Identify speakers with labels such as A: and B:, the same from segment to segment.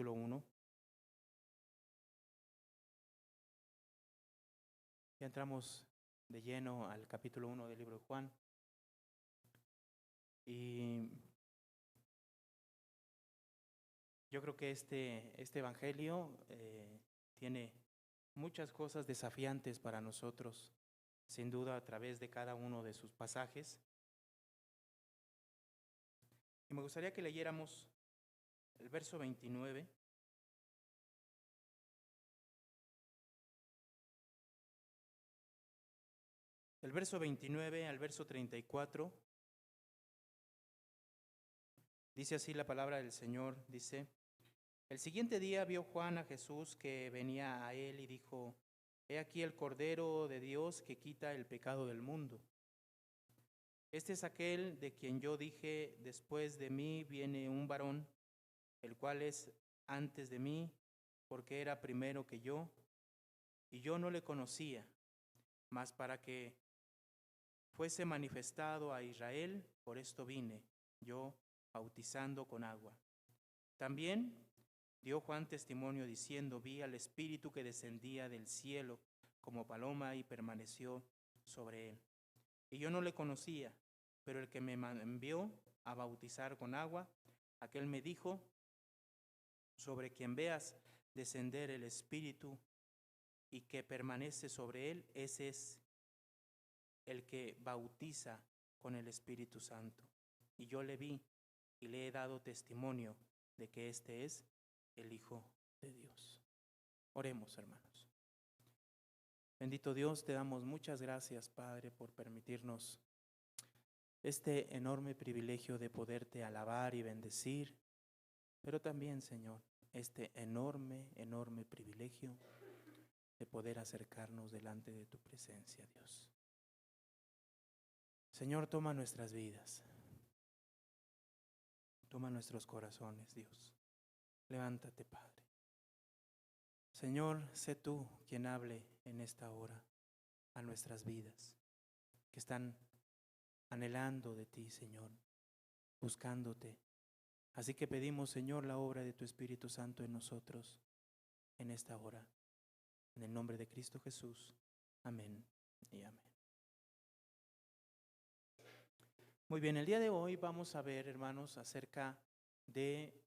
A: capítulo 1. Ya entramos de lleno al capítulo 1 del libro de Juan. Y yo creo que este evangelio tiene muchas cosas desafiantes para nosotros, sin duda a través de cada uno de sus pasajes. Y me gustaría que leyéramos el verso 29. El verso 29 al verso 34. Dice así la palabra del Señor, dice: El siguiente día vio Juan a Jesús que venía a él y dijo: He aquí el Cordero de Dios que quita el pecado del mundo. Este es aquel de quien yo dije: después de mí viene un varón, el cual es antes de mí, porque era primero que yo, y yo no le conocía, mas para que fuese manifestado a Israel, por esto vine, yo bautizando con agua. También dio Juan testimonio diciendo: vi al Espíritu que descendía del cielo como paloma y permaneció sobre él. Y yo no le conocía, pero el que me envió a bautizar con agua, aquel me dijo: sobre quien veas descender el Espíritu y que permanece sobre él, ese es el que bautiza con el Espíritu Santo. Y yo le vi y le he dado testimonio de que este es el Hijo de Dios. Oremos, hermanos. Bendito Dios, te damos muchas gracias, Padre, por permitirnos este enorme privilegio de poderte alabar y bendecir, pero también, Señor, este enorme privilegio de poder acercarnos delante de tu presencia, Dios. Señor, toma nuestras vidas, toma nuestros corazones, Dios. Levántate, Padre. Señor, sé tú quien hable en esta hora a nuestras vidas, que están anhelando de ti, Señor, buscándote. Así que pedimos, Señor, la obra de tu Espíritu Santo en nosotros en esta hora. En el nombre de Cristo Jesús. Amén y amén. Muy bien, el día de hoy vamos a ver, hermanos, acerca de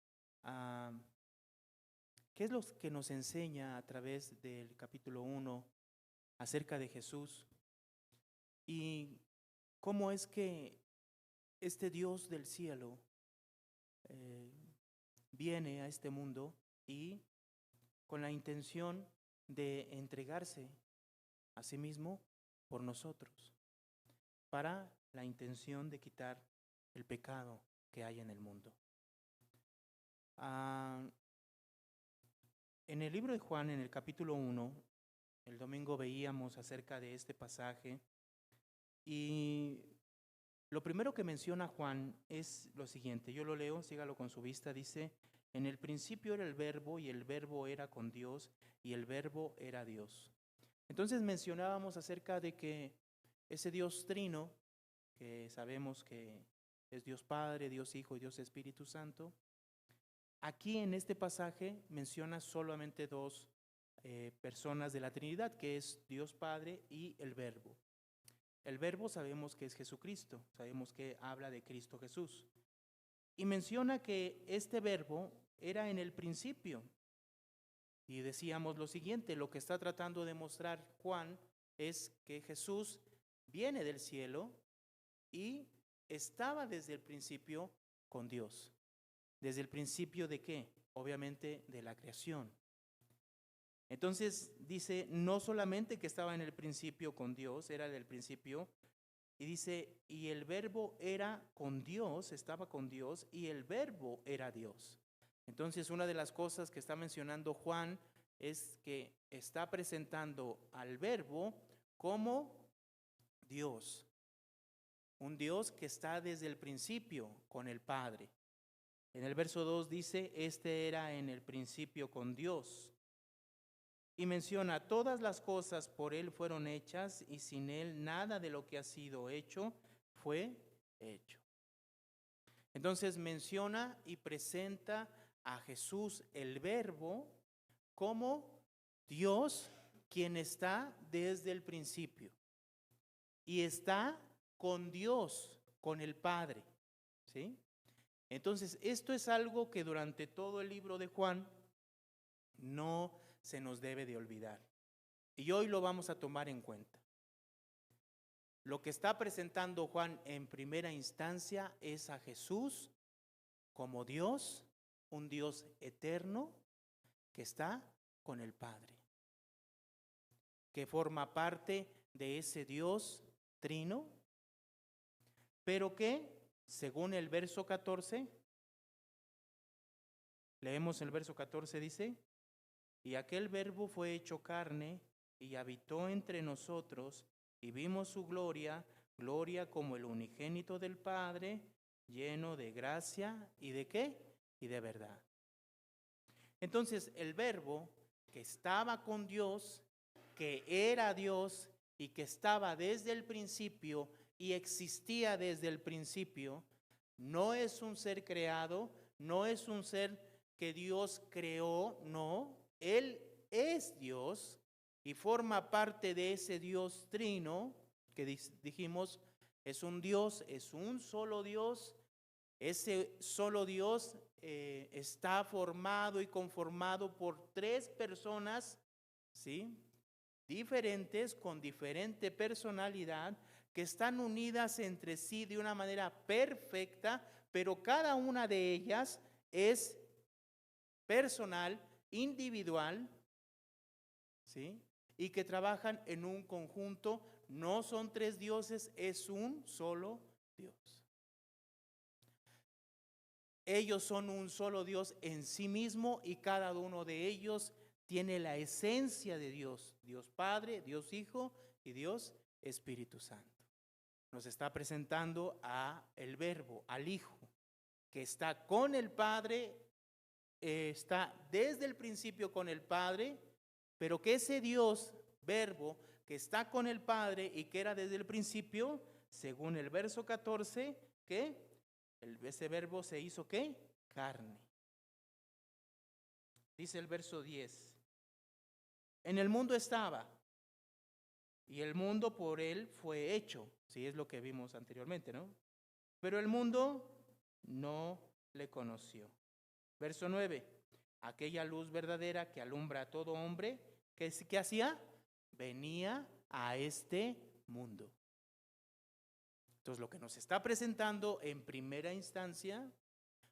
A: qué es lo que nos enseña a través del capítulo 1 acerca de Jesús y cómo es que este Dios del cielo viene a este mundo y con la intención de entregarse a sí mismo por nosotros, para la intención de quitar el pecado que hay en el mundo. En el libro de Juan, en el capítulo 1, el domingo veíamos acerca de este pasaje y lo primero que menciona Juan es lo siguiente. Yo lo leo, sígalo con su vista. Dice: en el principio era el verbo y el verbo era con Dios y el verbo era Dios. Entonces mencionábamos acerca de que ese Dios trino, que sabemos que es Dios Padre, Dios Hijo y Dios Espíritu Santo, aquí en este pasaje menciona solamente dos personas de la Trinidad, que es Dios Padre y el Verbo. El Verbo sabemos que es Jesucristo, sabemos que habla de Cristo Jesús. Y menciona que este Verbo era en el principio. Y decíamos lo siguiente: lo que está tratando de mostrar Juan es que Jesús viene del cielo y estaba desde el principio con Dios. ¿Desde el principio de qué? Obviamente de la creación. Entonces dice, no solamente que estaba en el principio con Dios, era del principio, y dice, y el verbo era con Dios, estaba con Dios, y el verbo era Dios. Entonces una de las cosas que está mencionando Juan es que está presentando al verbo como Dios, un Dios que está desde el principio con el Padre. En el verso 2 dice, este era en el principio con Dios. Y menciona, todas las cosas por Él fueron hechas y sin Él nada de lo que ha sido hecho fue hecho. Entonces menciona y presenta a Jesús el Verbo como Dios, quien está desde el principio y está con Dios, con el Padre, ¿sí? Entonces, esto es algo que durante todo el libro de Juan no se nos debe de olvidar. Y hoy lo vamos a tomar en cuenta. Lo que está presentando Juan en primera instancia es a Jesús como Dios, un Dios eterno que está con el Padre, que forma parte de ese Dios trino, pero que, según el verso 14, leemos el verso 14, dice: y aquel Verbo fue hecho carne y habitó entre nosotros, y vimos su gloria, gloria como el unigénito del Padre, lleno de gracia y de ¿qué? Y de verdad. Entonces, el Verbo que estaba con Dios, que era Dios y que estaba desde el principio y existía desde el principio, no es un ser creado, no es un ser que Dios creó, no. Él es Dios y forma parte de ese Dios trino que dijimos es un Dios, es un solo Dios. Ese solo Dios está formado y conformado por tres personas, ¿sí? Diferentes, con diferente personalidad, que están unidas entre sí de una manera perfecta, pero cada una de ellas es personal, individual, ¿sí? Y que trabajan en un conjunto. No son tres dioses, es un solo Dios. Ellos son un solo Dios en sí mismo y cada uno de ellos tiene la esencia de Dios. Dios Padre, Dios Hijo y Dios Espíritu Santo. Nos está presentando a el Verbo, al Hijo, que está con el Padre, está desde el principio con el Padre, pero que ese Dios, Verbo, que está con el Padre y que era desde el principio, según el verso 14, ¿qué? Ese Verbo se hizo ¿qué? Carne. Dice el verso 10. En el mundo estaba, y el mundo por él fue hecho. Sí, es lo que vimos anteriormente, ¿no? Pero el mundo no le conoció. Verso 9. Aquella luz verdadera que alumbra a todo hombre, ¿qué hacía? Venía a este mundo. Entonces, lo que nos está presentando en primera instancia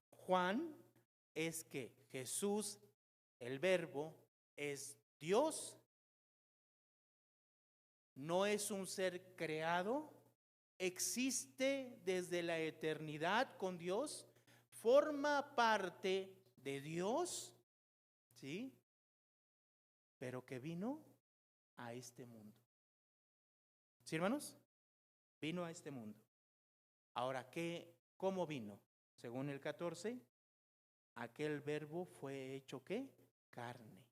A: Juan es que Jesús, el Verbo, es Dios, no es un ser creado, existe desde la eternidad con Dios, forma parte de Dios, ¿sí? Pero que vino a este mundo. ¿Sí, hermanos? Vino a este mundo. Ahora, ¿cómo vino? Según el 14, aquel Verbo fue hecho ¿qué? Carne.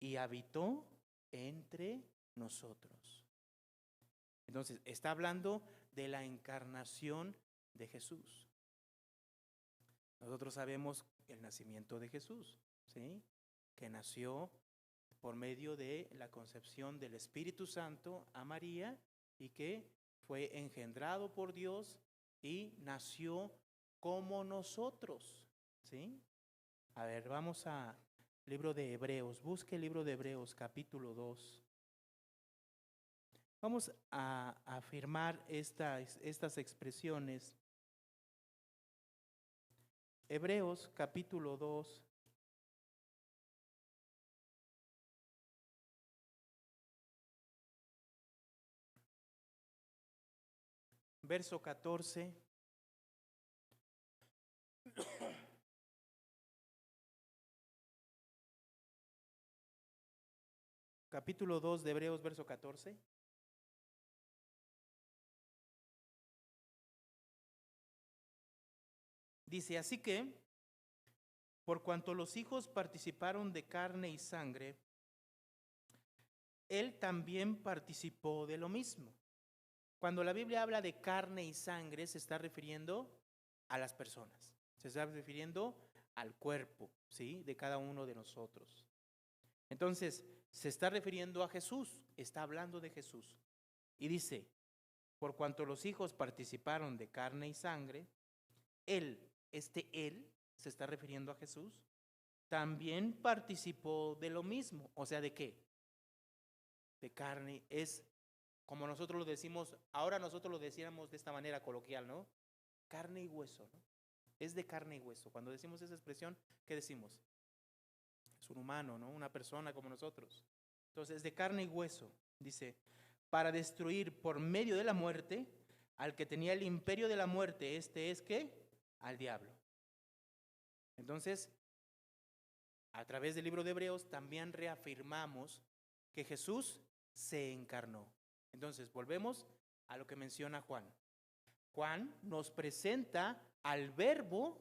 A: Y habitó entre nosotros. Entonces, está hablando de la encarnación de Jesús. Nosotros sabemos el nacimiento de Jesús, ¿sí? Que nació por medio de la concepción del Espíritu Santo a María y que fue engendrado por Dios y nació como nosotros, ¿sí? A ver, vamos a libro de Hebreos. Busque el libro de Hebreos, capítulo 2. Vamos a afirmar estas expresiones. Hebreos, capítulo 2. Verso 14. Capítulo 2 de Hebreos, verso 14. Dice, así que, por cuanto los hijos participaron de carne y sangre, él también participó de lo mismo. Cuando la Biblia habla de carne y sangre, se está refiriendo a las personas. Se está refiriendo al cuerpo, ¿sí? De cada uno de nosotros. Entonces, se está refiriendo a Jesús, está hablando de Jesús. Y dice, por cuanto los hijos participaron de carne y sangre, él se está refiriendo a Jesús, también participó de lo mismo. O sea, ¿de qué? De carne. Es como nosotros lo decimos, ahora nosotros lo decíamos de esta manera coloquial, ¿no? Carne y hueso, ¿no? Es de carne y hueso. Cuando decimos esa expresión, ¿qué decimos? Es un humano, ¿no? Una persona como nosotros. Entonces, de carne y hueso, dice, para destruir por medio de la muerte al que tenía el imperio de la muerte, este es ¿qué? Al diablo. Entonces, a través del libro de Hebreos también reafirmamos que Jesús se encarnó. Entonces, volvemos a lo que menciona Juan. Juan nos presenta al Verbo,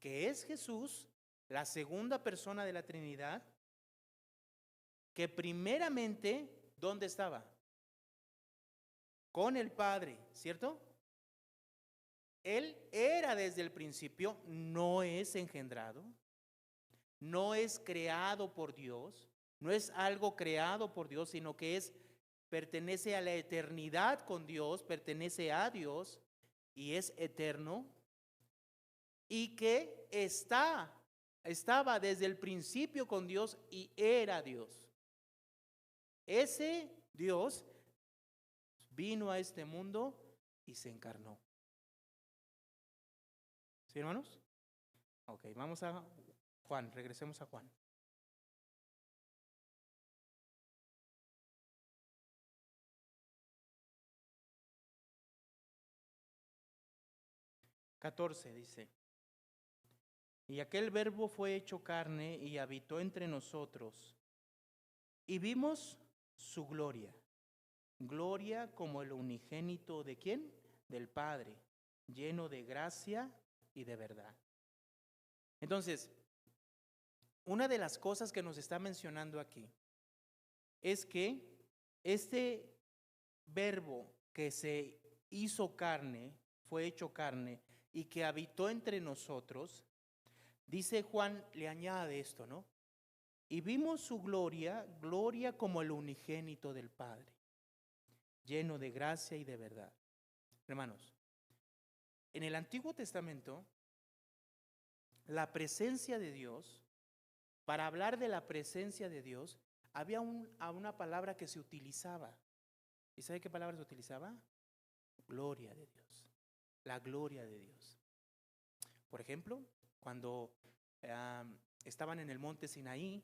A: que es Jesús, la segunda persona de la Trinidad, que primeramente, ¿dónde estaba? Con el Padre, ¿cierto? Él era desde el principio, no es engendrado, no es creado por Dios, no es algo creado por Dios, sino que pertenece a la eternidad con Dios, pertenece a Dios y es eterno, y que estaba desde el principio con Dios y era Dios. Ese Dios vino a este mundo y se encarnó. ¿Sí, hermanos? Ok, vamos a Juan, regresemos a Juan. (14) dice, y aquel verbo fue hecho carne y habitó entre nosotros, y vimos su gloria, gloria como el unigénito ¿de quién? Del Padre, lleno de gracia y de verdad. Entonces, una de las cosas que nos está mencionando aquí es que este verbo que se hizo carne, fue hecho carne y que habitó entre nosotros, dice Juan, le añade esto, ¿no? Y vimos su gloria, gloria como el unigénito del Padre, lleno de gracia y de verdad. Hermanos, en el Antiguo Testamento, la presencia de Dios, para hablar de la presencia de Dios, había una palabra que se utilizaba. ¿Y sabe qué palabra se utilizaba? Gloria de Dios. La gloria de Dios. Por ejemplo, cuando estaban en el monte Sinaí,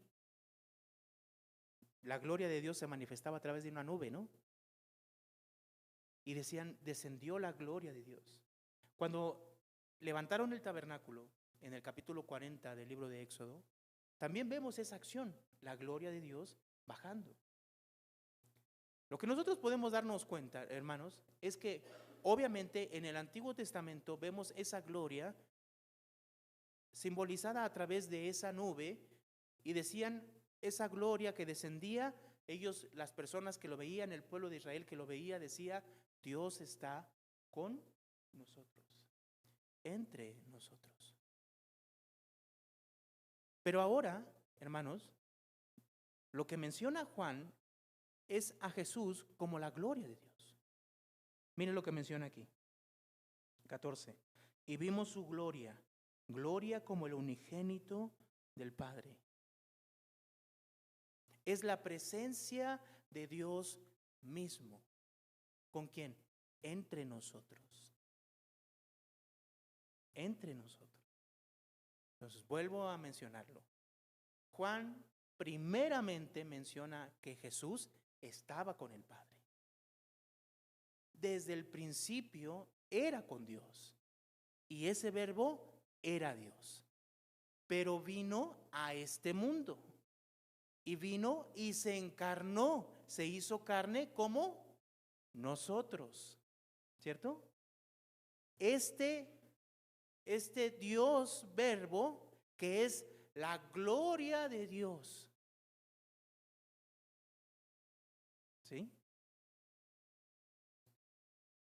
A: la gloria de Dios se manifestaba a través de una nube, ¿no? Y decían, descendió la gloria de Dios. Cuando levantaron el tabernáculo, en el capítulo 40 del libro de Éxodo, también vemos esa acción, la gloria de Dios bajando. Lo que nosotros podemos darnos cuenta, hermanos, es que obviamente en el Antiguo Testamento vemos esa gloria simbolizada a través de esa nube, y decían esa gloria que descendía, ellos, las personas que lo veían, el pueblo de Israel que lo veía, decía, Dios está con nosotros, entre nosotros. Pero ahora, hermanos, lo que menciona Juan es a Jesús como la gloria de Dios. Miren lo que menciona aquí, 14. Y vimos su gloria, gloria como el unigénito del Padre. Es la presencia de Dios mismo. ¿Con quién? Entre nosotros. Entre nosotros. Entonces, vuelvo a mencionarlo. Juan primeramente menciona que Jesús estaba con el Padre. Desde el principio era con Dios. Y ese verbo era Dios. Pero vino a este mundo. Y vino y se encarnó, se hizo carne como nosotros, ¿cierto? Este Dios verbo que es la gloria de Dios, ¿sí?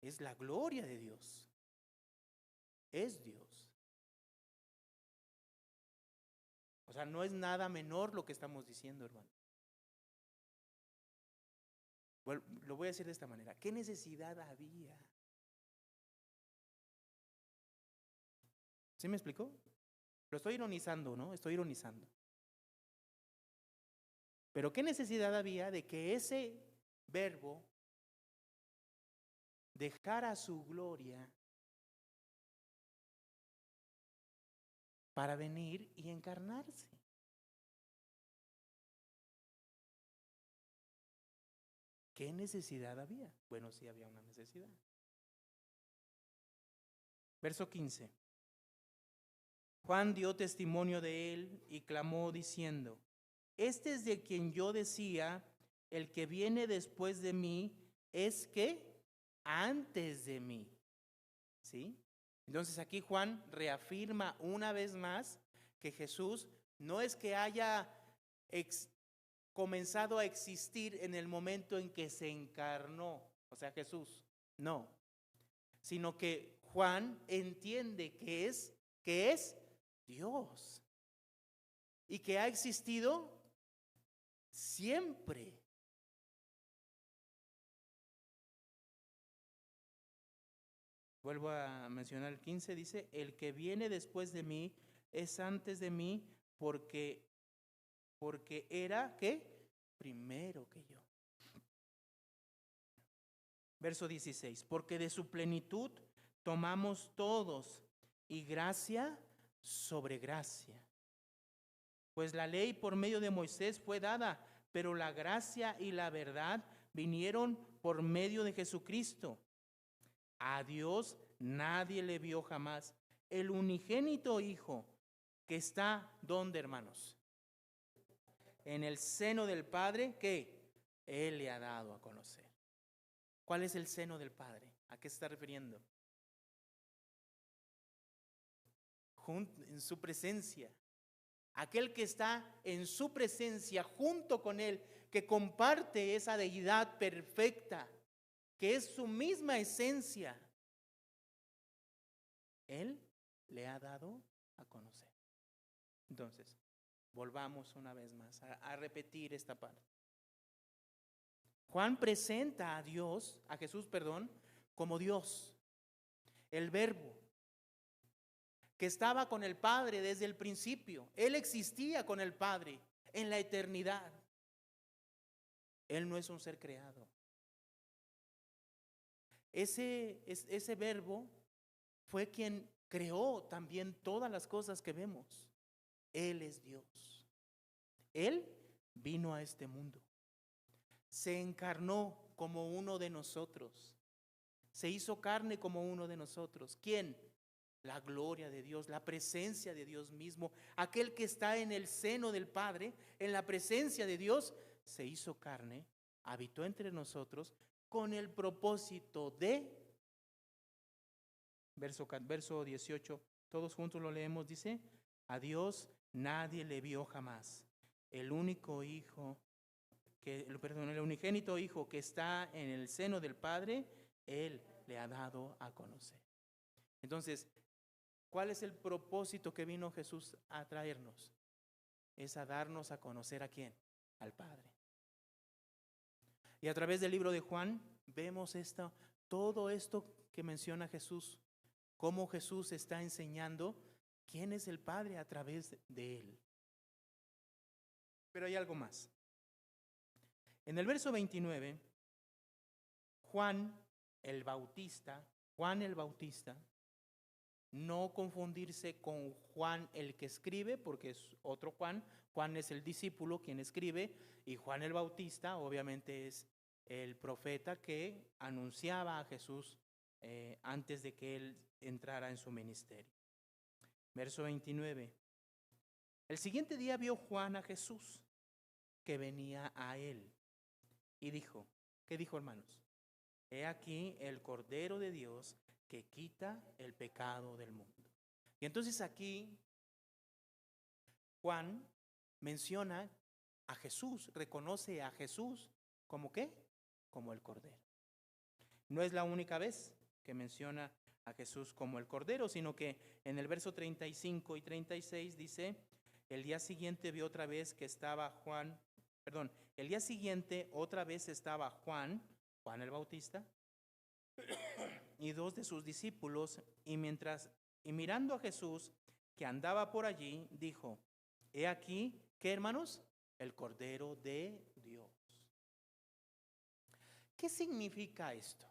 A: Es la gloria de Dios, es Dios. sea, no es nada menor lo que estamos diciendo, hermano. Bueno, lo voy a decir de esta manera. ¿Qué necesidad había? ¿Sí me explicó? Lo estoy ironizando, ¿no? Estoy ironizando. Pero ¿qué necesidad había de que ese verbo dejara su gloria para venir y encarnarse? ¿Qué necesidad había? Bueno, sí había una necesidad. Verso 15. Juan dio testimonio de él y clamó diciendo: este es de quien yo decía, el que viene después de mí es que antes de mí. ¿Sí? Entonces aquí Juan reafirma una vez más que Jesús no es que haya comenzado a existir en el momento en que se encarnó, o sea, Jesús, no, sino que Juan entiende que es Dios y que ha existido siempre. Vuelvo a mencionar el 15, dice: el que viene después de mí es antes de mí porque era, ¿qué? Primero que yo. Verso 16, porque de su plenitud tomamos todos y gracia sobre gracia. Pues la ley por medio de Moisés fue dada, pero la gracia y la verdad vinieron por medio de Jesucristo. A Dios nadie le vio jamás. El unigénito Hijo que está, ¿dónde, hermanos? En el seno del Padre, que Él le ha dado a conocer. ¿Cuál es el seno del Padre? ¿A qué se está refiriendo? En su presencia. Aquel que está en su presencia junto con Él, que comparte esa deidad perfecta, que es su misma esencia, Él le ha dado a conocer. Entonces, volvamos una vez más a repetir esta parte. Juan presenta a Dios, a Jesús, perdón, como Dios, el Verbo, que estaba con el Padre desde el principio. Él existía con el Padre en la eternidad. Él no es un ser creado. Ese Verbo fue quien creó también todas las cosas que vemos. Él es Dios. Él vino a este mundo. Se encarnó como uno de nosotros. Se hizo carne como uno de nosotros. ¿Quién? La gloria de Dios, la presencia de Dios mismo. Aquel que está en el seno del Padre, en la presencia de Dios, se hizo carne, habitó entre nosotros con el propósito de... Verso 18, todos juntos lo leemos, dice: a Dios nadie le vio jamás. El único Hijo, el unigénito Hijo que está en el seno del Padre, Él le ha dado a conocer. Entonces, ¿cuál es el propósito que vino Jesús a traernos? Es a darnos a conocer ¿a quién? Al Padre. Y a través del libro de Juan vemos todo esto que menciona Jesús, cómo Jesús está enseñando quién es el Padre a través de Él. Pero hay algo más. En el verso 29, Juan el Bautista, no confundirse con Juan el que escribe, porque es otro Juan. Juan es el discípulo quien escribe, y Juan el Bautista obviamente es el profeta que anunciaba a Jesús antes de que él entrara en su ministerio. Verso 29. El siguiente día vio Juan a Jesús que venía a él y dijo, ¿qué dijo, hermanos? He aquí el Cordero de Dios que quita el pecado del mundo. Y entonces aquí Juan menciona a Jesús, reconoce a Jesús como ¿qué? Como el Cordero. No es la única vez que menciona a Jesús como el Cordero, sino que en el verso 35 y 36 dice El día siguiente vio otra vez que estaba Juan, perdón, el día siguiente otra vez estaba Juan el Bautista, y dos de sus discípulos, y mirando a Jesús que andaba por allí, dijo: He aquí, ¿qué, hermanos? El Cordero de Dios. ¿Qué significa esto?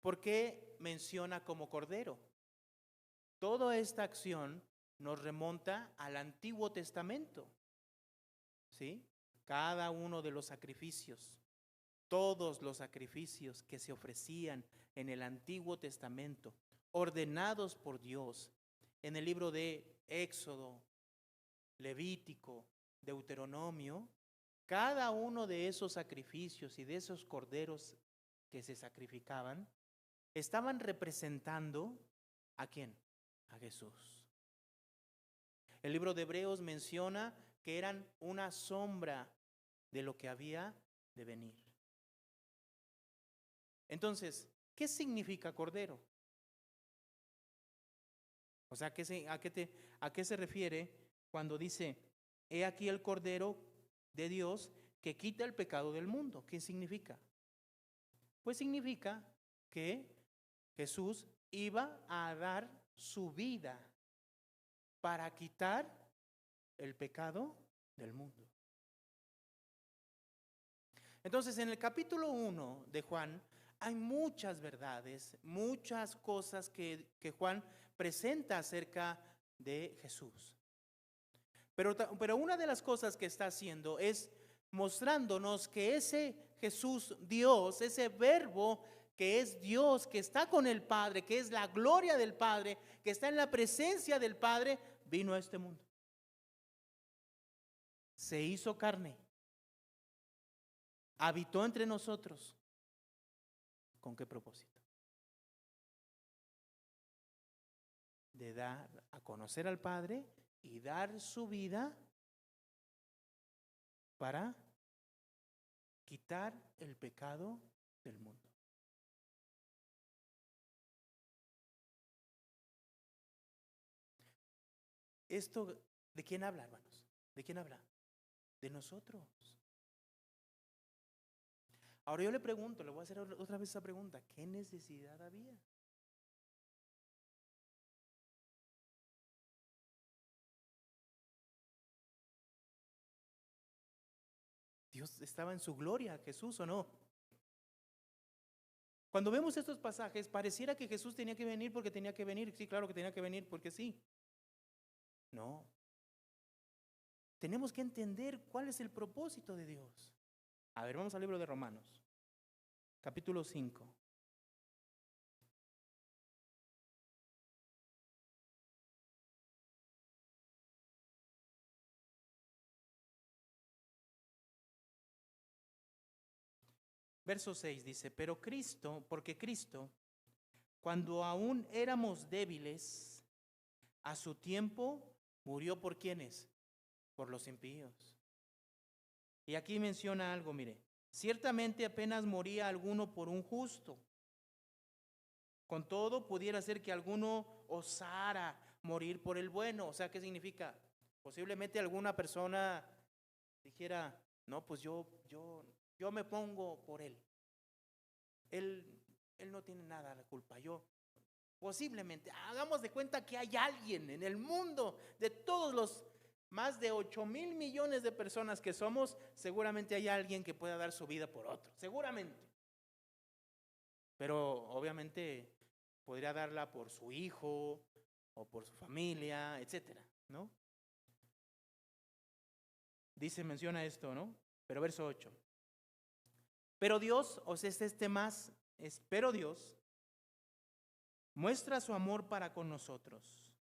A: ¿Por qué menciona como Cordero? Toda esta acción nos remonta al Antiguo Testamento, ¿sí? Cada uno de los sacrificios, todos los sacrificios que se ofrecían en el Antiguo Testamento, ordenados por Dios, en el libro de Éxodo, Levítico, Deuteronomio, cada uno de esos sacrificios y de esos corderos que se sacrificaban, estaban representando ¿a quién? A Jesús. El libro de Hebreos menciona que eran una sombra de lo que había de venir. Entonces, ¿qué significa cordero? O sea, ¿a qué se refiere cuando dice: He aquí el Cordero de Dios que quita el pecado del mundo? ¿Qué significa? Pues significa que Jesús iba a dar su vida para quitar el pecado del mundo. Entonces, en el capítulo 1 de Juan hay muchas verdades, muchas cosas que Juan presenta acerca de Jesús. Pero una de las cosas que está haciendo es mostrándonos que ese Jesús Dios, ese verbo que es Dios, que está con el Padre, que es la gloria del Padre, que está en la presencia del Padre, vino a este mundo. Se hizo carne, habitó entre nosotros. ¿Con qué propósito? De dar a conocer al Padre y dar su vida para quitar el pecado del mundo. ¿Esto de quién habla, hermanos? ¿De quién habla? De nosotros. Ahora yo le pregunto, le voy a hacer otra vez esa pregunta: ¿qué necesidad había? Dios estaba en su gloria, Jesús, ¿o no? Cuando vemos estos pasajes, pareciera que Jesús tenía que venir porque tenía que venir. Sí, claro que tenía que venir porque sí. No. Tenemos que entender cuál es el propósito de Dios. A ver, vamos al libro de Romanos, capítulo 5. Verso 6 dice: porque Cristo, cuando aún éramos débiles, a su tiempo murió por ¿quiénes? Por los impíos. Y aquí menciona algo, mire: ciertamente apenas moría alguno por un justo. Con todo, pudiera ser que alguno osara morir por el bueno. O sea, ¿qué significa? Posiblemente alguna persona dijera: no, pues yo me pongo por él. Él no tiene nada la culpa. Posiblemente, hagamos de cuenta que hay alguien en el mundo, de todos los más de 8,000 millones de personas que somos, seguramente hay alguien que pueda dar su vida por otro, seguramente. Pero obviamente podría darla por su hijo o por su familia, etcétera, ¿no? Menciona esto, ¿no? Pero verso 8. Pero Dios, o sea, pero Dios muestra su amor para con nosotros.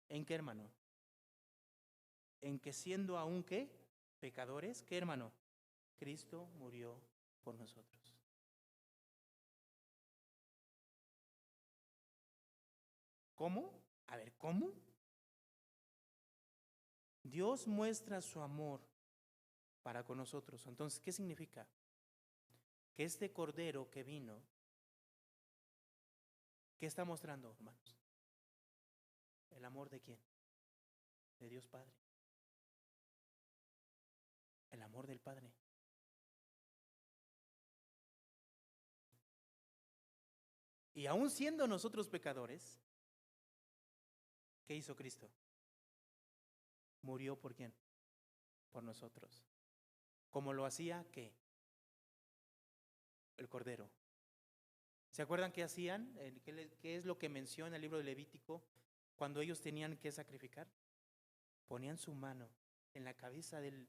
A: ¿En qué, hermano? En que siendo aún, ¿qué? Pecadores, ¿qué, hermano? Cristo murió por nosotros. ¿Cómo? A ver, ¿cómo? Dios muestra su amor para con nosotros. Entonces, ¿qué significa? Que este Cordero que vino, ¿qué está mostrando, hermanos? ¿El amor de quién? De Dios Padre. amor del Padre. Y aún siendo nosotros pecadores, ¿qué hizo Cristo? Murió ¿por quién? Por nosotros. ¿Cómo lo hacía? ¿Qué? El Cordero. ¿Se acuerdan qué hacían? ¿Qué es lo que menciona el libro de Levítico cuando ellos tenían que sacrificar? Ponían su mano en la cabeza del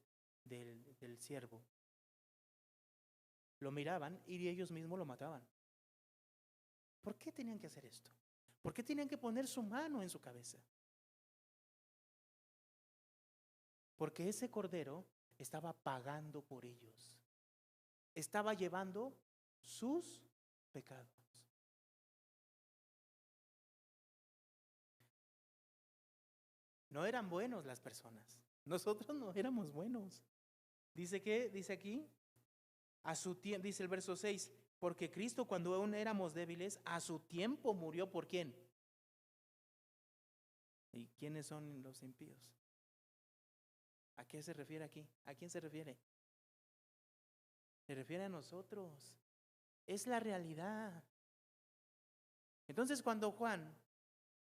A: siervo. Lo miraban y ellos mismos lo mataban. ¿Por qué tenían que hacer esto? ¿Por qué tenían que poner su mano en su cabeza? Porque ese cordero estaba pagando por ellos. Estaba llevando sus pecados. No eran buenos las personas. Nosotros no éramos buenos. ¿Dice qué? Dice aquí, a su tiempo, dice el verso 6, porque Cristo cuando aún éramos débiles, a su tiempo murió ¿por quién? ¿Y quiénes son los impíos? ¿A qué se refiere aquí? ¿A quién se refiere? Se refiere a nosotros. Es la realidad. Entonces cuando Juan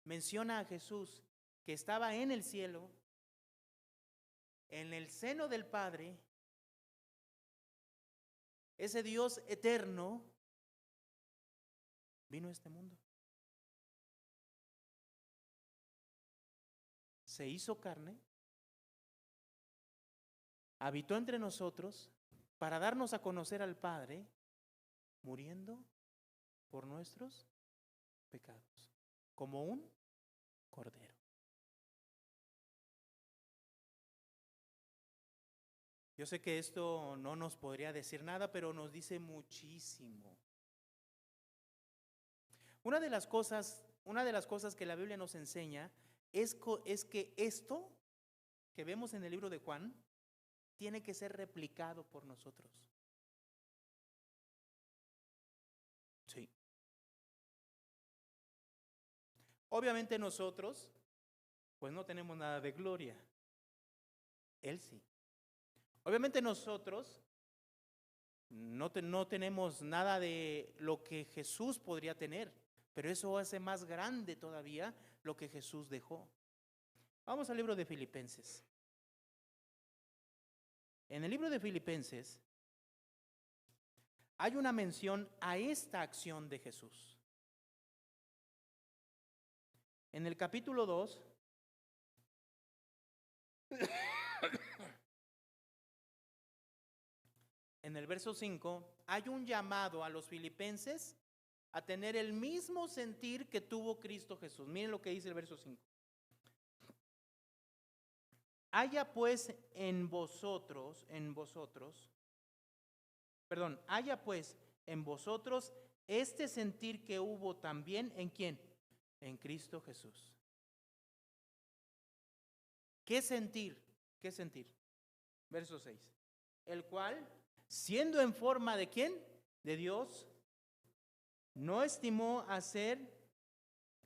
A: menciona a Jesús que estaba en el cielo, en el seno del Padre, ese Dios eterno vino a este mundo. Se hizo carne, habitó entre nosotros para darnos a conocer al Padre, muriendo por nuestros pecados, como un cordero. Yo sé que esto no nos podría decir nada, pero nos dice muchísimo. Una de las cosas que la Biblia nos enseña es que esto que vemos en el libro de Juan tiene que ser replicado por nosotros. Sí. Obviamente nosotros, pues no tenemos nada de gloria. Él sí. Obviamente nosotros no tenemos nada de lo que Jesús podría tener, pero eso hace más grande todavía lo que Jesús dejó. Vamos al libro de Filipenses. En el libro de Filipenses hay una mención a esta acción de Jesús. En el capítulo 2, en el verso 5, hay un llamado a los filipenses a tener el mismo sentir que tuvo Cristo Jesús. Miren lo que dice el verso 5. Haya pues haya pues en vosotros este sentir que hubo también ¿en quién? En Cristo Jesús. ¿Qué sentir? ¿Qué sentir? Verso 6. El cual, siendo en forma de ¿quién? De Dios, no estimó a ser,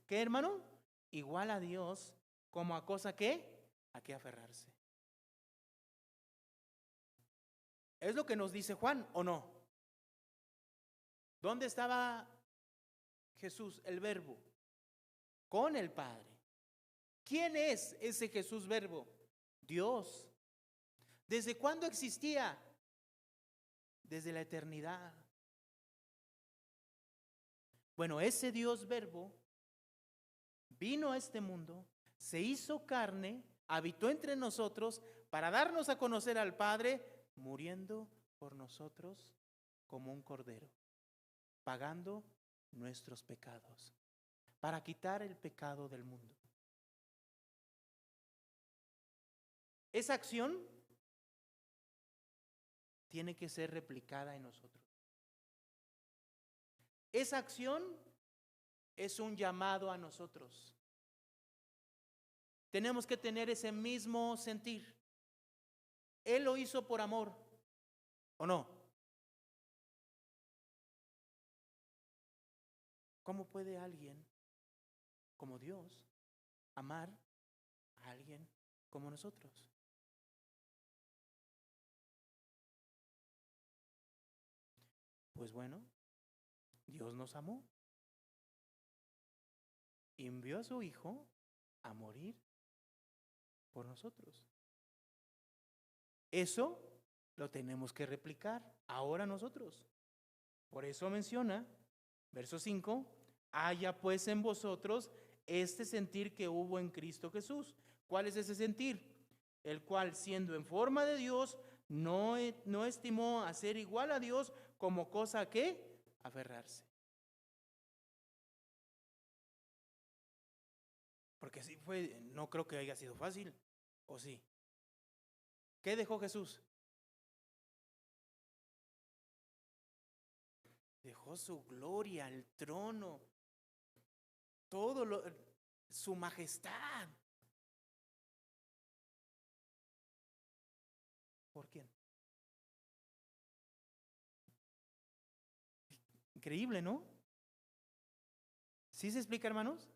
A: ¿qué hermano? Igual a Dios, como a cosa que, a qué aferrarse. ¿Es lo que nos dice Juan o no? ¿Dónde estaba Jesús, el Verbo? Con el Padre. ¿Quién es ese Jesús Verbo? Dios. ¿Desde cuándo existía? Desde la eternidad. Bueno, ese Dios Verbo vino a este mundo, se hizo carne, habitó entre nosotros para darnos a conocer al Padre, muriendo por nosotros como un cordero, pagando nuestros pecados, para quitar el pecado del mundo. Esa acción tiene que ser replicada en nosotros. Esa acción es un llamado a nosotros. Tenemos que tener ese mismo sentir. Él lo hizo por amor, ¿o no? ¿Cómo puede alguien como Dios amar a alguien como nosotros? Pues bueno, Dios nos amó y envió a su Hijo a morir por nosotros. Eso lo tenemos que replicar ahora nosotros. Por eso menciona, verso 5, haya pues en vosotros este sentir que hubo en Cristo Jesús. ¿Cuál es ese sentir? El cual, siendo en forma de Dios, no estimó a ser igual a Dios como cosa que aferrarse. Porque así fue, no creo que haya sido fácil, ¿o sí? ¿Qué dejó Jesús? Dejó su gloria, el trono, su majestad. ¿Por quién? Increíble, ¿no? ¿Sí se explica, hermanos?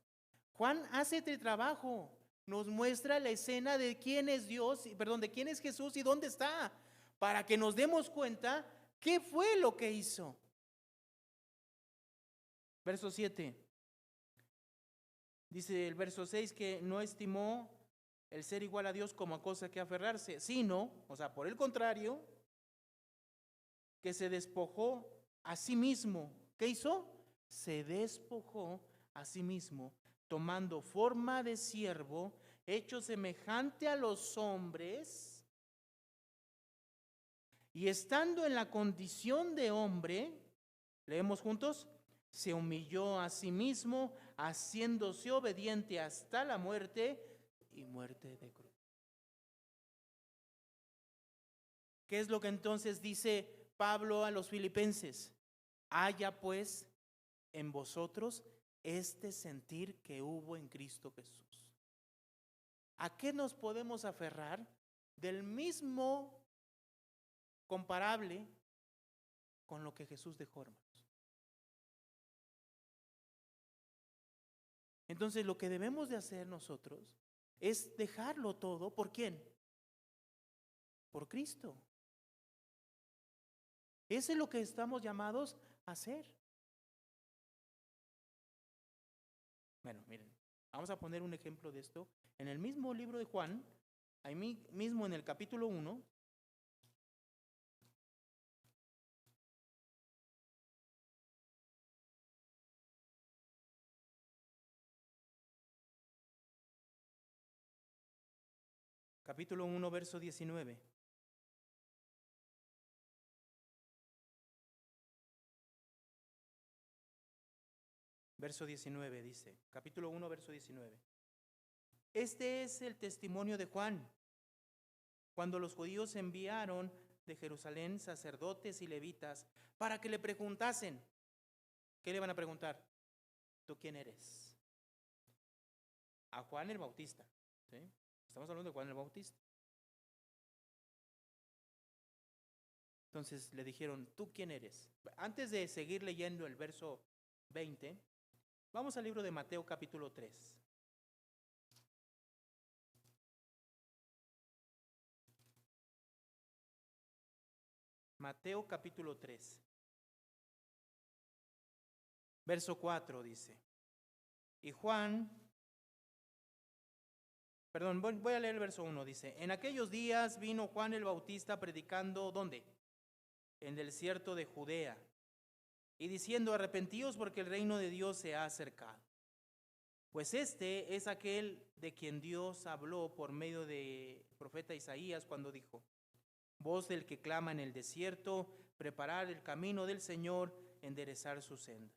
A: Juan hace este trabajo, nos muestra la escena de quién es Dios, perdón, de quién es Jesús y dónde está, para que nos demos cuenta qué fue lo que hizo. Verso 7. Dice el verso 6 que no estimó el ser igual a Dios como a cosa que aferrarse, sino, o sea, por el contrario, que se despojó a sí mismo. ¿Qué hizo? Se despojó a sí mismo, tomando forma de siervo, hecho semejante a los hombres, y estando en la condición de hombre, leemos juntos, se humilló a sí mismo, haciéndose obediente hasta la muerte y muerte de cruz. ¿Qué es lo que entonces dice Pablo a los filipenses? Haya pues en vosotros este sentir que hubo en Cristo Jesús. ¿A qué nos podemos aferrar? Del mismo comparable con lo que Jesús dejó, hermanos. Entonces lo que debemos de hacer nosotros es dejarlo todo. ¿Por quién? Por Cristo. Eso es lo que estamos llamados a hacer. Bueno, miren, vamos a poner un ejemplo de esto. En el mismo libro de Juan, ahí mismo en el capítulo 1, capítulo 1, verso 19. Verso 19 dice, capítulo 1, verso 19. Este es el testimonio de Juan, cuando los judíos enviaron de Jerusalén sacerdotes y levitas para que le preguntasen. ¿Qué le van a preguntar? ¿Tú quién eres? A Juan el Bautista, ¿sí? Estamos hablando de Juan el Bautista. Entonces le dijeron, ¿tú quién eres? Antes de seguir leyendo el verso 20, vamos al libro de Mateo capítulo 3. Mateo capítulo 3. Verso 4 dice, y Juan, perdón, voy a leer el verso 1, dice, en aquellos días vino Juan el Bautista predicando, ¿dónde? En el desierto de Judea, y diciendo, arrepentíos porque el reino de Dios se ha acercado. Pues este es aquel de quien Dios habló por medio de profeta Isaías cuando dijo, voz del que clama en el desierto, preparar el camino del Señor, enderezar su senda.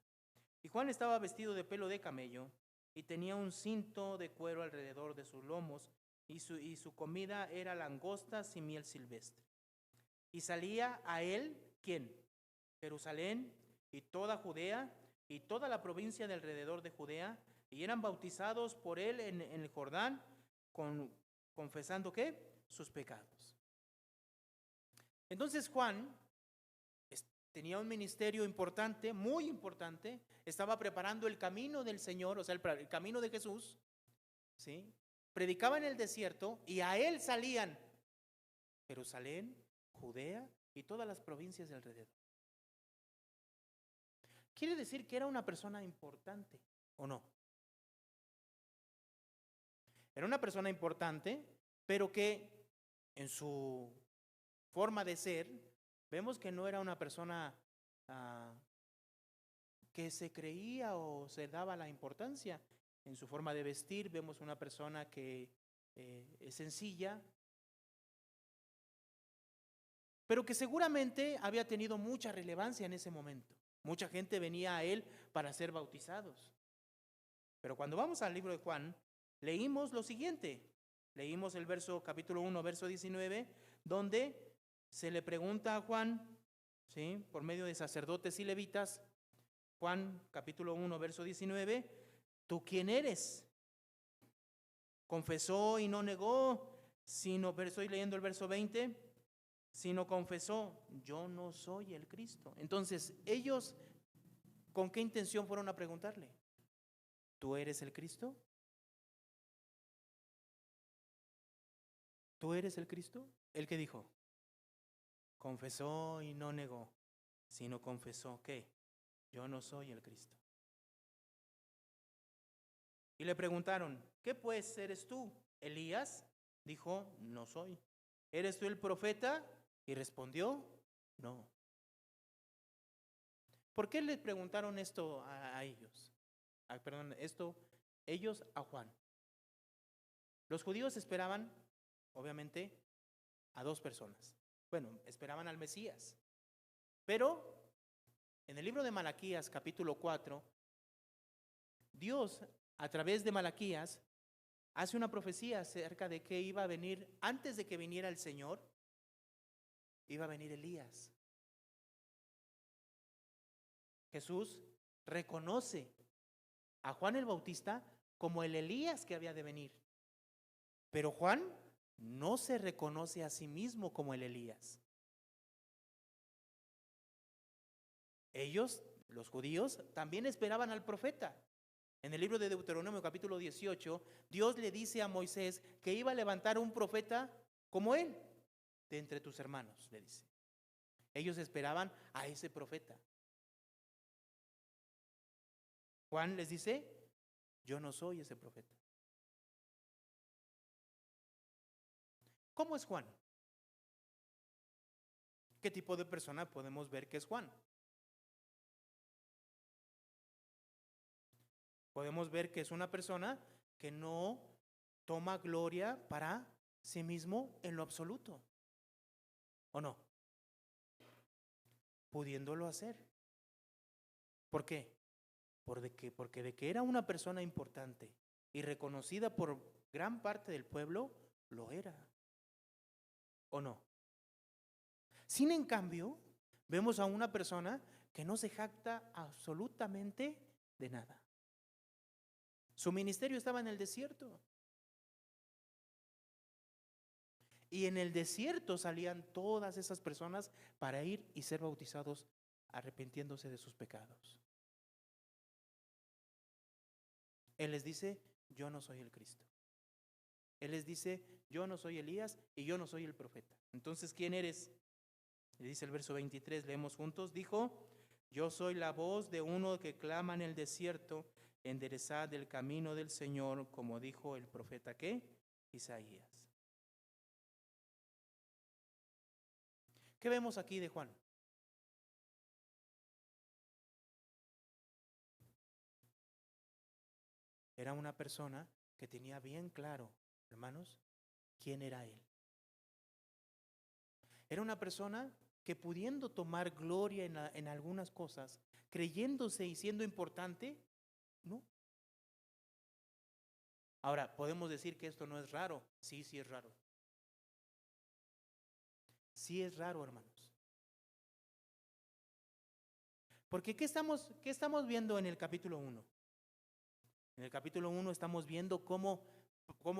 A: Y Juan estaba vestido de pelo de camello y tenía un cinto de cuero alrededor de sus lomos, y su comida era langostas y miel silvestre. Y salía a él, ¿quién? Jerusalén y toda Judea y toda la provincia de alrededor de Judea, y eran bautizados por él en el Jordán, confesando ¿qué? Sus pecados. Entonces Juan tenía un ministerio importante, muy importante, estaba preparando el camino del Señor, o sea, el camino de Jesús, ¿sí? Predicaba en el desierto y a él salían Jerusalén, Judea y todas las provincias de alrededor. quiere decir que era una persona importante, ¿o no? Era una persona importante, pero que en su forma de ser, vemos que no era una persona que se creía o se daba la importancia. En su forma de vestir, vemos una persona que es sencilla, pero que seguramente había tenido mucha relevancia en ese momento. Mucha gente venía a él para ser bautizados. Pero cuando vamos al libro de Juan, leímos lo siguiente. Leímos el capítulo 1, verso 19, donde se le pregunta a Juan, ¿sí?, por medio de sacerdotes y levitas, Juan capítulo 1, verso 19, ¿tú quién eres? Confesó y no negó, estoy leyendo el verso 20, sino confesó, yo no soy el Cristo. Entonces, ellos, ¿con qué intención fueron a preguntarle? ¿Tú eres el Cristo? ¿Tú eres el Cristo? ¿El que dijo? Confesó y no negó, sino confesó que yo no soy el Cristo. Y le preguntaron, ¿qué pues eres tú? Elías dijo, no soy. ¿Eres tú el profeta? Y respondió, no. ¿Por qué le preguntaron esto a ellos? Ellos a Juan. Los judíos esperaban, obviamente, a dos personas. Bueno, esperaban al Mesías. Pero en el libro de Malaquías, capítulo 4, Dios, a través de Malaquías, hace una profecía acerca de que iba a venir, antes de que viniera el Señor, iba a venir Elías. Jesús reconoce a Juan el Bautista como el Elías que había de venir. Pero Juan no se reconoce a sí mismo como el Elías. Ellos, los judíos, también esperaban al profeta. En el libro de Deuteronomio capítulo 18, Dios le dice a Moisés que iba a levantar un profeta como él, de entre tus hermanos, le dice. Ellos esperaban a ese profeta. Juan les dice, yo no soy ese profeta. ¿Cómo es Juan? ¿Qué tipo de persona podemos ver que es Juan? Podemos ver que es una persona que no toma gloria para sí mismo en lo absoluto. ¿O no? Pudiéndolo hacer. ¿Por qué? Porque de que era una persona importante y reconocida por gran parte del pueblo, lo era. ¿O no? Sin en cambio, vemos a una persona que no se jacta absolutamente de nada. Su ministerio estaba en el desierto. Y en el desierto salían todas esas personas para ir y ser bautizados, arrepintiéndose de sus pecados. Él les dice, yo no soy el Cristo. Él les dice, yo no soy Elías y yo no soy el profeta. Entonces, ¿quién eres? Le dice el verso 23, leemos juntos. Dijo, yo soy la voz de uno que clama en el desierto, enderezad el camino del Señor, como dijo el profeta, ¿qué? Isaías. ¿Qué vemos aquí de Juan? Era una persona que tenía bien claro, hermanos, quién era él. Era una persona que pudiendo tomar gloria en algunas cosas, creyéndose y siendo importante, no. Ahora, ¿podemos decir que esto no es raro? Sí, sí es raro. Sí es raro, hermanos. Porque ¿qué estamos viendo en el capítulo 1? En el capítulo 1 estamos viendo cómo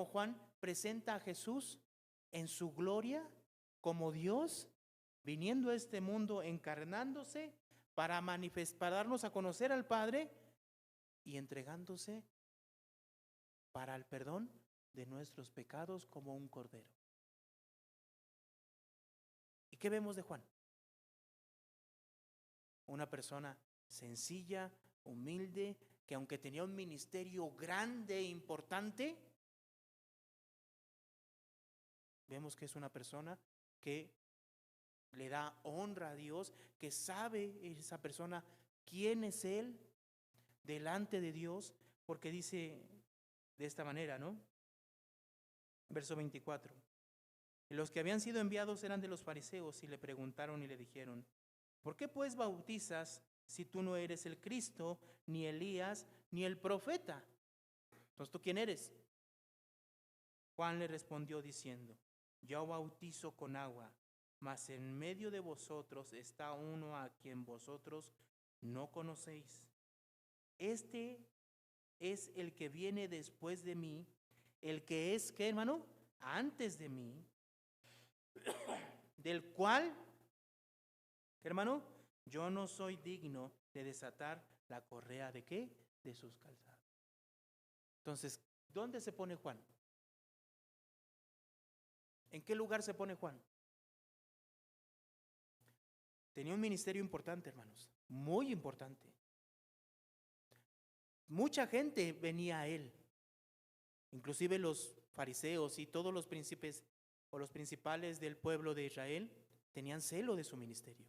A: Juan presenta a Jesús en su gloria como Dios, viniendo a este mundo, encarnándose para darnos a conocer al Padre y entregándose para el perdón de nuestros pecados como un cordero. ¿Y qué vemos de Juan? Una persona sencilla, humilde, que aunque tenía un ministerio grande e importante, vemos que es una persona que le da honra a Dios, que sabe esa persona quién es Él delante de Dios, porque dice de esta manera, ¿no? Verso 24. Y los que habían sido enviados eran de los fariseos y le preguntaron y le dijeron, ¿por qué pues bautizas si tú no eres el Cristo, ni Elías, ni el profeta? Entonces, ¿tú quién eres? Juan le respondió diciendo, yo bautizo con agua, mas en medio de vosotros está uno a quien vosotros no conocéis. Este es el que viene después de mí, el que es, ¿qué, hermano? Antes de mí, del cual, ¿qué, hermano? Yo no soy digno de desatar la correa de ¿qué? De sus calzados. Entonces, ¿dónde se pone Juan? ¿En qué lugar se pone Juan? Tenía un ministerio importante, hermanos, muy importante. Mucha gente venía a él, inclusive los fariseos y todos los príncipes o los principales del pueblo de Israel tenían celo de su ministerio.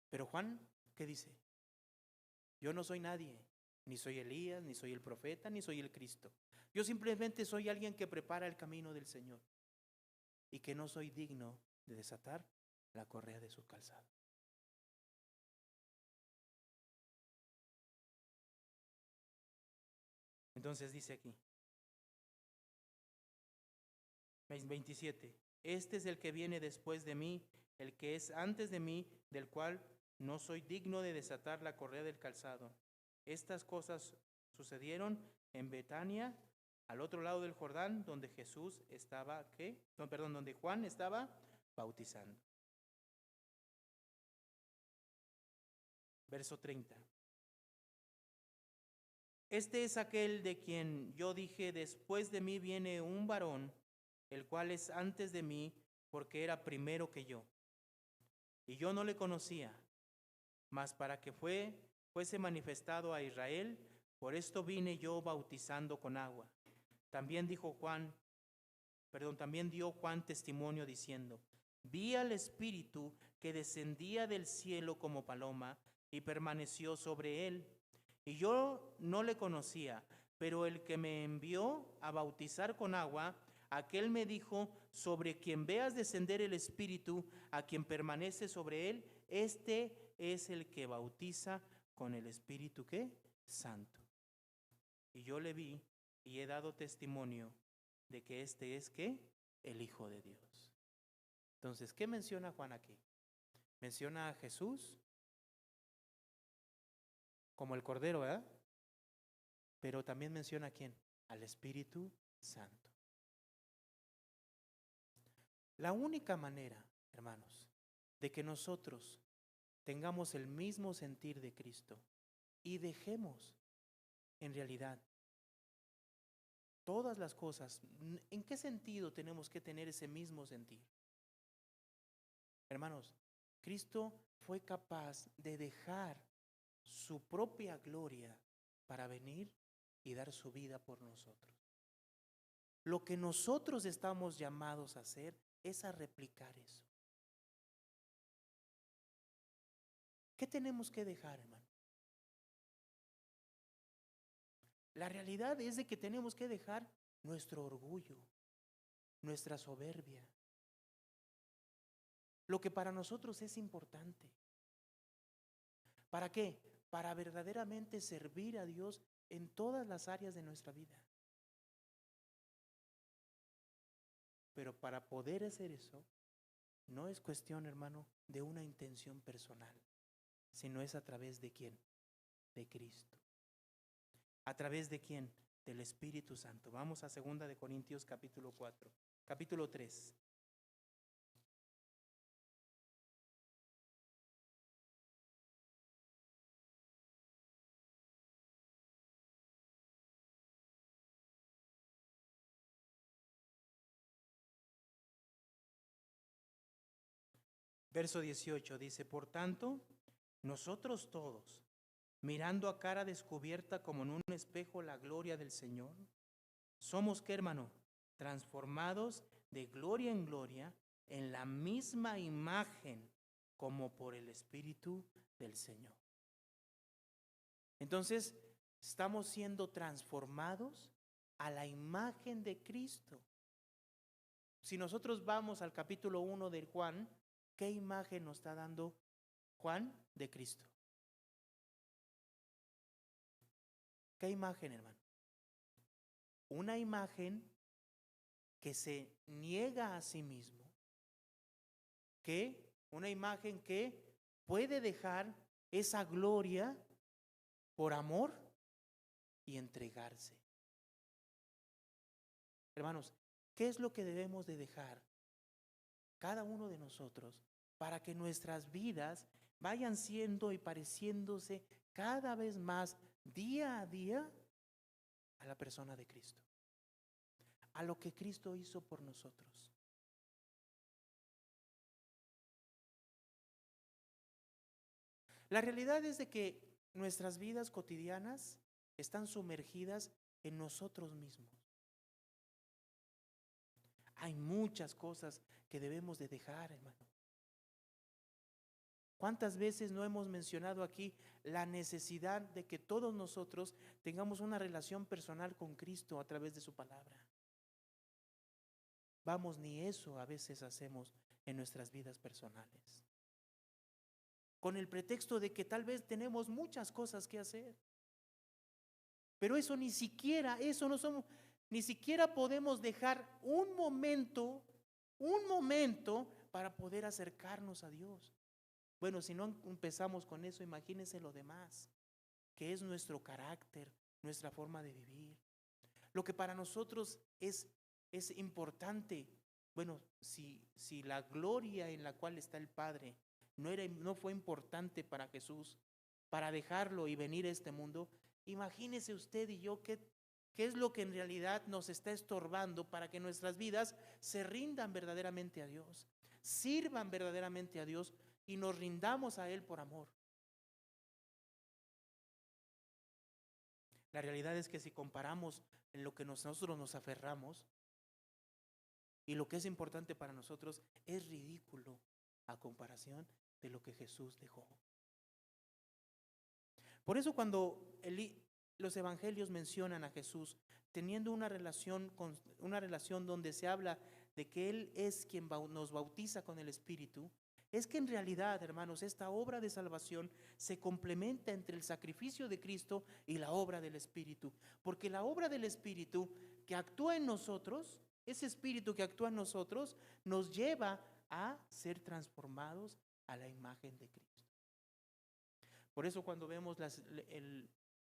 A: Pero Juan, ¿qué dice? Yo no soy nadie, ni soy Elías, ni soy el profeta, ni soy el Cristo. Yo simplemente soy alguien que prepara el camino del Señor y que no soy digno de desatar la correa de su calzado. Entonces dice aquí, 27, este es el que viene después de mí, el que es antes de mí, del cual no soy digno de desatar la correa del calzado. Estas cosas sucedieron en Betania, al otro lado del Jordán, donde Jesús estaba, ¿qué? No, perdón, donde Juan estaba bautizando. Verso 30. Este es aquel de quien yo dije, después de mí viene un varón, el cual es antes de mí, porque era primero que yo. Y yo no le conocía, mas para que fuese manifestado a Israel, por esto vine yo bautizando con agua. También también dio Juan testimonio diciendo, vi al Espíritu que descendía del cielo como paloma y permaneció sobre él. Y yo no le conocía, pero el que me envió a bautizar con agua, aquel me dijo, sobre quien veas descender el Espíritu, a quien permanece sobre él, este es el que bautiza con el Espíritu, ¿qué? Santo. Y yo le vi y he dado testimonio de que este es, ¿qué? El Hijo de Dios. Entonces, ¿qué menciona Juan aquí? Menciona a Jesús como el Cordero, ¿verdad? Pero también menciona a quién? Al Espíritu Santo. La única manera, hermanos, de que nosotros tengamos el mismo sentir de Cristo y dejemos en realidad todas las cosas, ¿en qué sentido tenemos que tener ese mismo sentir? Hermanos, Cristo fue capaz de dejar su propia gloria para venir y dar su vida por nosotros. Lo que nosotros estamos llamados a hacer es a replicar eso. ¿Qué tenemos que dejar, hermano? La realidad es de que tenemos que dejar nuestro orgullo, nuestra soberbia, lo que para nosotros es importante. ¿Para qué? Para verdaderamente servir a Dios en todas las áreas de nuestra vida. Pero para poder hacer eso, no es cuestión, hermano, de una intención personal, sino es a través de ¿quién? De Cristo. ¿A través de quién? Del Espíritu Santo. Vamos a 2 de Corintios capítulo 4, capítulo 3. Verso 18 dice, por tanto, nosotros todos, mirando a cara descubierta como en un espejo la gloria del Señor, somos, ¿qué, hermano? Transformados de gloria en gloria en la misma imagen como por el Espíritu del Señor. Entonces, estamos siendo transformados a la imagen de Cristo. Si nosotros vamos al capítulo 1 de Juan, ¿qué imagen nos está dando Juan de Cristo? ¿Qué imagen, hermano? Una imagen que se niega a sí mismo, una imagen que puede dejar esa gloria por amor y entregarse. Hermanos, ¿qué es lo que debemos de dejar cada uno de nosotros para que nuestras vidas vayan siendo y pareciéndose cada vez más día a día a la persona de Cristo, a lo que Cristo hizo por nosotros? La realidad es de que nuestras vidas cotidianas están sumergidas en nosotros mismos. Hay muchas cosas que debemos de dejar, hermano. ¿Cuántas veces no hemos mencionado aquí la necesidad de que todos nosotros tengamos una relación personal con Cristo a través de su palabra? Vamos, ni eso a veces hacemos en nuestras vidas personales, con el pretexto de que tal vez tenemos muchas cosas que hacer. Pero eso ni siquiera podemos dejar un momento para poder acercarnos a Dios. Bueno, si no empezamos con eso, imagínense lo demás, que es nuestro carácter, nuestra forma de vivir. Lo que para nosotros es importante. Bueno, si la gloria en la cual está el Padre no fue importante para Jesús, para dejarlo y venir a este mundo, imagínese usted y yo qué es lo que en realidad nos está estorbando para que nuestras vidas se rindan verdaderamente a Dios, sirvan verdaderamente a Dios y nos rindamos a Él por amor. La realidad es que si comparamos en lo que nosotros nos aferramos y lo que es importante para nosotros, es ridículo a comparación de lo que Jesús dejó. Por eso cuando los evangelios mencionan a Jesús teniendo una relación donde se habla de que Él es quien nos bautiza con el Espíritu, es que en realidad, hermanos, esta obra de salvación se complementa entre el sacrificio de Cristo y la obra del Espíritu. Porque la obra del Espíritu que actúa en nosotros, ese Espíritu que actúa en nosotros, nos lleva a ser transformados a la imagen de Cristo. Por eso cuando vemos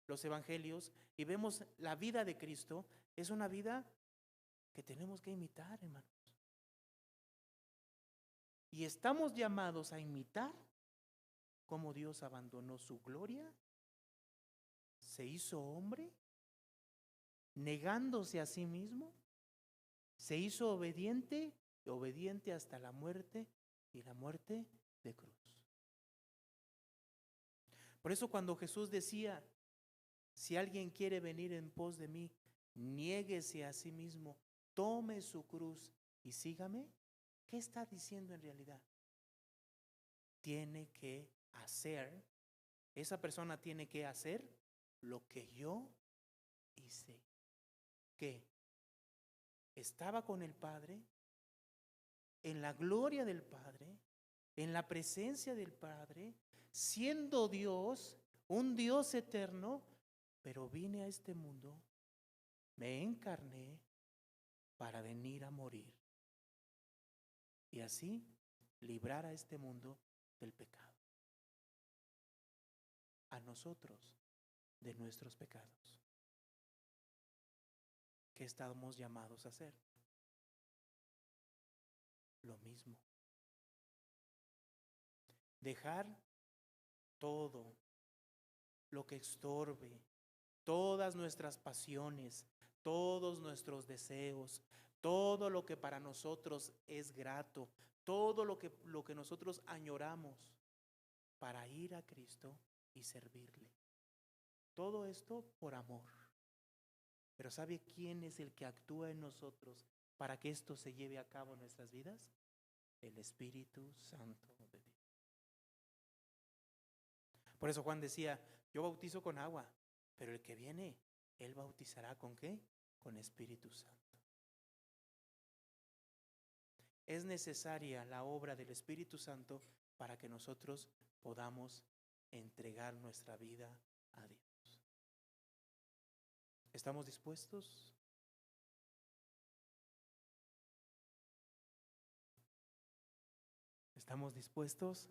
A: los evangelios y vemos la vida de Cristo, es una vida que tenemos que imitar, hermanos. Y estamos llamados a imitar cómo Dios abandonó su gloria, se hizo hombre, negándose a sí mismo, se hizo obediente hasta la muerte y la muerte de cruz. Por eso cuando Jesús decía, si alguien quiere venir en pos de mí, niéguese a sí mismo, tome su cruz y sígame, ¿qué está diciendo en realidad? Esa persona tiene que hacer lo que yo hice. Que estaba con el Padre, en la gloria del Padre, en la presencia del Padre, siendo Dios, un Dios eterno, pero vine a este mundo, me encarné para venir a morir y así librar a este mundo del pecado, a nosotros de nuestros pecados. ¿Qué estamos llamados a hacer? Lo mismo. Dejar todo lo que estorbe, todas nuestras pasiones, todos nuestros deseos, todo lo que para nosotros es grato, todo lo que nosotros añoramos para ir a Cristo y servirle. Todo esto por amor. Pero ¿sabe quién es el que actúa en nosotros para que esto se lleve a cabo en nuestras vidas? El Espíritu Santo de Dios. Por eso Juan decía, yo bautizo con agua, pero el que viene, él bautizará ¿con qué? Con Espíritu Santo. Es necesaria la obra del Espíritu Santo para que nosotros podamos entregar nuestra vida a Dios. ¿Estamos dispuestos? ¿Estamos dispuestos?